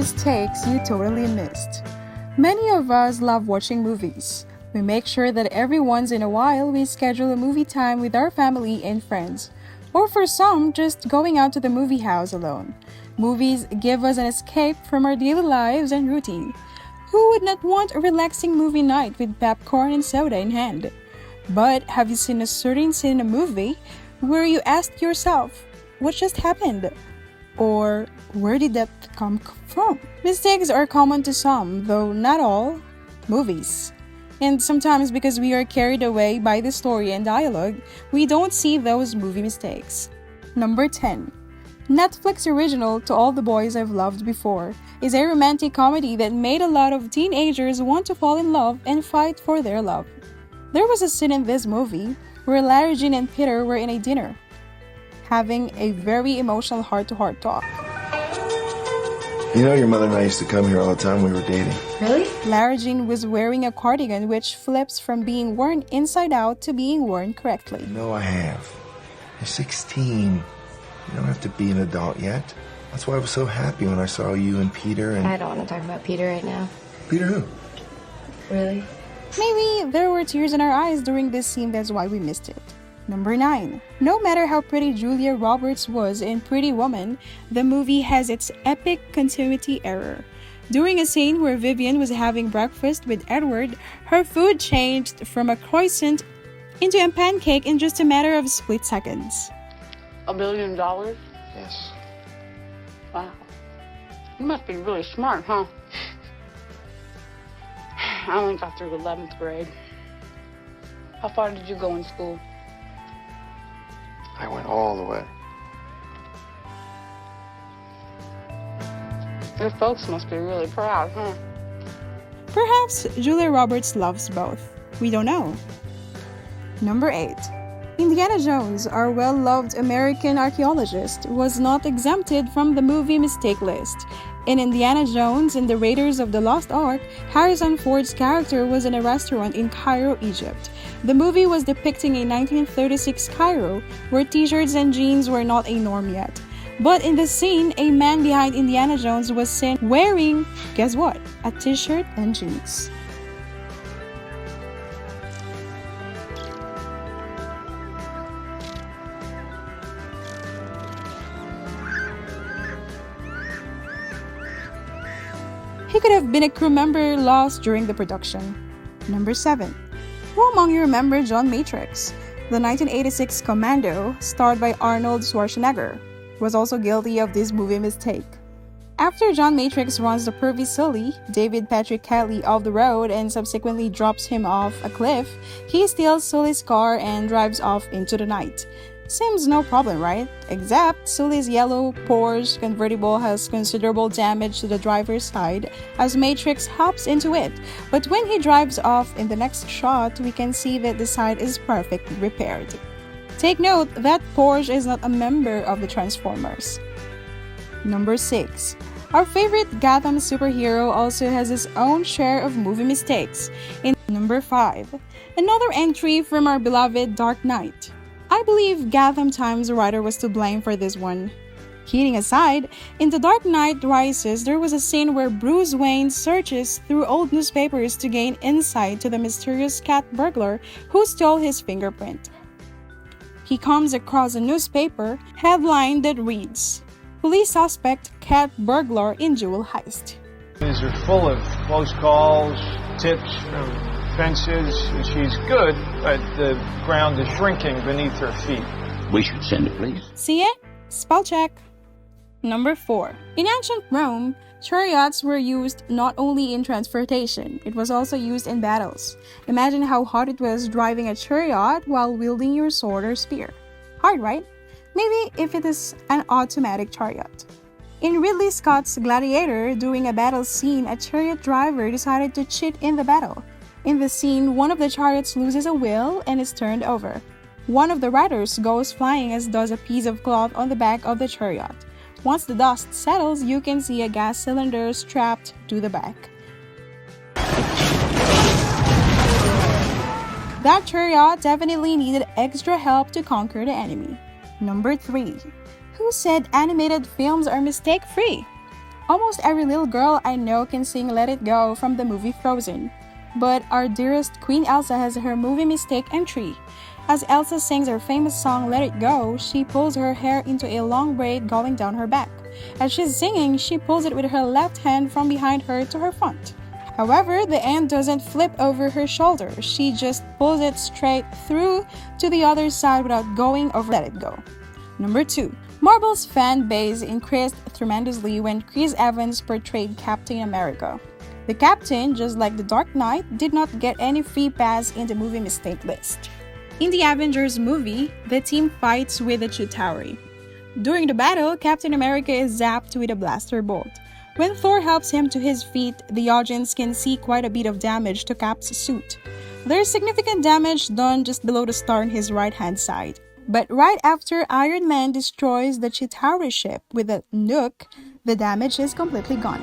mistakes you totally missed. Many of us love watching movies. We make sure that every once in a while we schedule a movie time with our family and friends. Or for some, just going out to the movie house alone. Movies give us an escape from our daily lives and routine. Who would not want a relaxing movie night with popcorn and soda in hand? But have you seen a certain scene in a movie where you asked yourself, what just happened? Or where did that come from? Mistakes are common to some, though not all, movies. And sometimes because we are carried away by the story and dialogue, we don't see those movie mistakes. Number 10. Netflix original To All the Boys I've Loved Before is a romantic comedy that made a lot of teenagers want to fall in love and fight for their love. There was a scene in this movie where Larry, Jean, and Peter were in a dinner, having a very emotional heart-to-heart talk. You know, your mother and I used to come here all the time when we were dating. Really? Lara Jean was wearing a cardigan which flips from being worn inside out to being worn correctly. No, I have. You're 16. You don't have to be an adult yet. That's why I was so happy when I saw you and Peter and... I don't want to talk about Peter right now. Peter who? Really? Maybe there were tears in our eyes during this scene, that's why we missed it. Number 9. No matter how pretty Julia Roberts was in Pretty Woman, the movie has its epic continuity error. During a scene where Vivian was having breakfast with Edward, her food changed from a croissant into a pancake in just a matter of split seconds. $1 billion? Yes. Wow. You must be really smart, huh? I only got through 11th grade. How far did you go in school? I went all the way. Your folks must be really proud, huh? Perhaps Julia Roberts loves both. We don't know. Number 8. Indiana Jones, our well-loved American archaeologist, was not exempted from the movie mistake list. In Indiana Jones and the Raiders of the Lost Ark, Harrison Ford's character was in a restaurant in Cairo, Egypt. The movie was depicting a 1936 Cairo, where t-shirts and jeans were not a norm yet. But in the scene, a man behind Indiana Jones was seen wearing, guess what? A t-shirt and jeans. He could have been a crew member lost during the production. Number 7. Who among you remember John Matrix? The 1986 Commando, starred by Arnold Schwarzenegger, was also guilty of this movie mistake. After John Matrix runs the pervy silly David Patrick Kelly off the road and subsequently drops him off a cliff, he steals Sully's car and drives off into the night. Seems no problem, right? Except Sully's yellow Porsche convertible has considerable damage to the driver's side as Matrix hops into it. But when he drives off in the next shot, we can see that the side is perfectly repaired. Take note that Porsche is not a member of the Transformers. Number 6. Our favorite Gotham superhero also has his own share of movie mistakes. In number 5. Another entry from our beloved Dark Knight. I believe Gotham Times writer was to blame for this one. Kidding aside, in The Dark Knight Rises, there was a scene where Bruce Wayne searches through old newspapers to gain insight to the mysterious cat burglar who stole his fingerprint. He comes across a newspaper headline that reads, "Police suspect cat burglar in jewel heist." These are full of close calls, tips from fences. She's good, but the ground is shrinking beneath her feet. We should send it, please. See it? Spell check. Number 4. In ancient Rome, chariots were used not only in transportation, it was also used in battles. Imagine how hard it was driving a chariot while wielding your sword or spear. Hard, right? Maybe if it is an automatic chariot. In Ridley Scott's Gladiator, during a battle scene, a chariot driver decided to cheat in the battle. In the scene, one of the chariots loses a wheel and is turned over. One of the riders goes flying, as does a piece of cloth on the back of the chariot. Once the dust settles, you can see a gas cylinder strapped to the back. That chariot definitely needed extra help to conquer the enemy. Number 3. Who said animated films are mistake-free? Almost every little girl I know can sing Let It Go from the movie Frozen. But our dearest Queen Elsa has her movie mistake entry. As Elsa sings her famous song Let It Go, she pulls her hair into a long braid going down her back. As she's singing, she pulls it with her left hand from behind her to her front. However, the end doesn't flip over her shoulder. She just pulls it straight through to the other side without going over Let It Go. Number 2. Marvel's fan base increased tremendously when Chris Evans portrayed Captain America. The Captain, just like the Dark Knight, did not get any free pass in the movie mistake list. In the Avengers movie, the team fights with the Chitauri. During the battle, Captain America is zapped with a blaster bolt. When Thor helps him to his feet, the audience can see quite a bit of damage to Cap's suit. There is significant damage done just below the star on his right-hand side. But right after Iron Man destroys the Chitauri ship with a nuke, the damage is completely gone.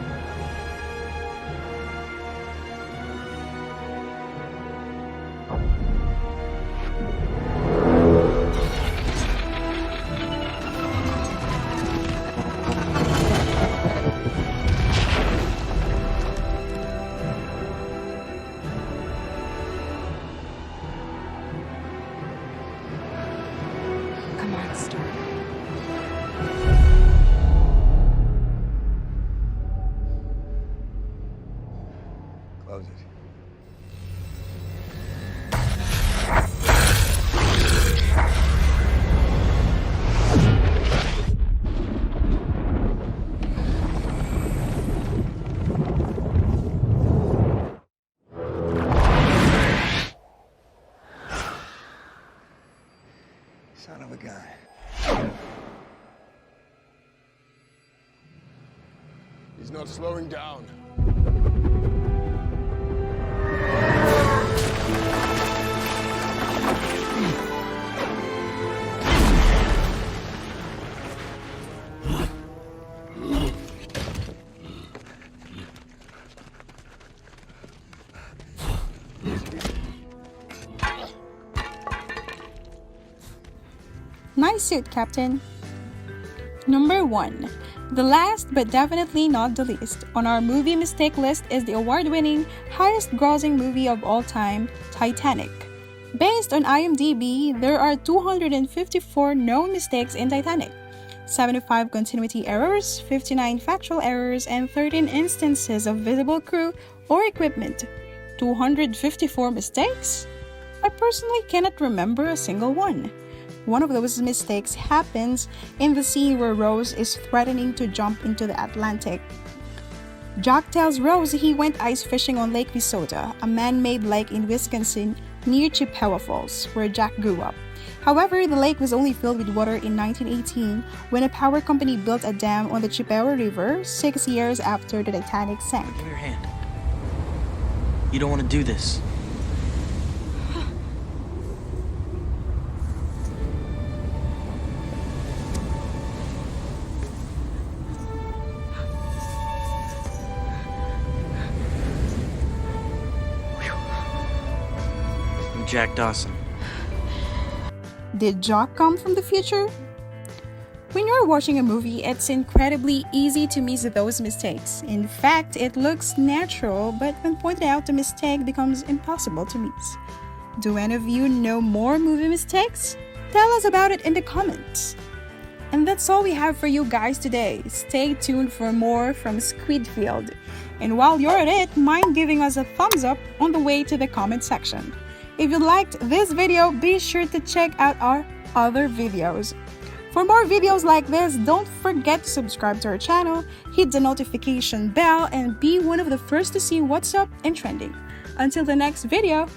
Come on, Star. Close it. Son of a gun. He's not slowing down. Nice suit, Captain. Number 1. The last but definitely not the least on our movie mistake list is the award-winning, highest-grossing movie of all time, Titanic. Based on IMDb, there are 254 known mistakes in Titanic, 75 continuity errors, 59 factual errors, and 13 instances of visible crew or equipment. 254 mistakes? I personally cannot remember a single one. One of those mistakes happens in the scene where Rose is threatening to jump into the Atlantic. Jack tells Rose he went ice fishing on Lake Wissota, a man-made lake in Wisconsin near Chippewa Falls, where Jack grew up. However, the lake was only filled with water in 1918 when a power company built a dam on the Chippewa River 6 years after the Titanic sank. Give me your hand. You don't want to do this. I'm Jack Dawson. Did Jock come from the future? When you're watching a movie, it's incredibly easy to miss those mistakes. In fact, it looks natural, but when pointed out, the mistake becomes impossible to miss. Do any of you know more movie mistakes? Tell us about it in the comments. And that's all we have for you guys today. Stay tuned for more from Squidfield. And while you're at it, mind giving us a thumbs up on the way to the comment section. If you liked this video, be sure to check out our other videos. For more videos like this, don't forget to subscribe to our channel, hit the notification bell, and be one of the first to see what's up and trending. Until the next video,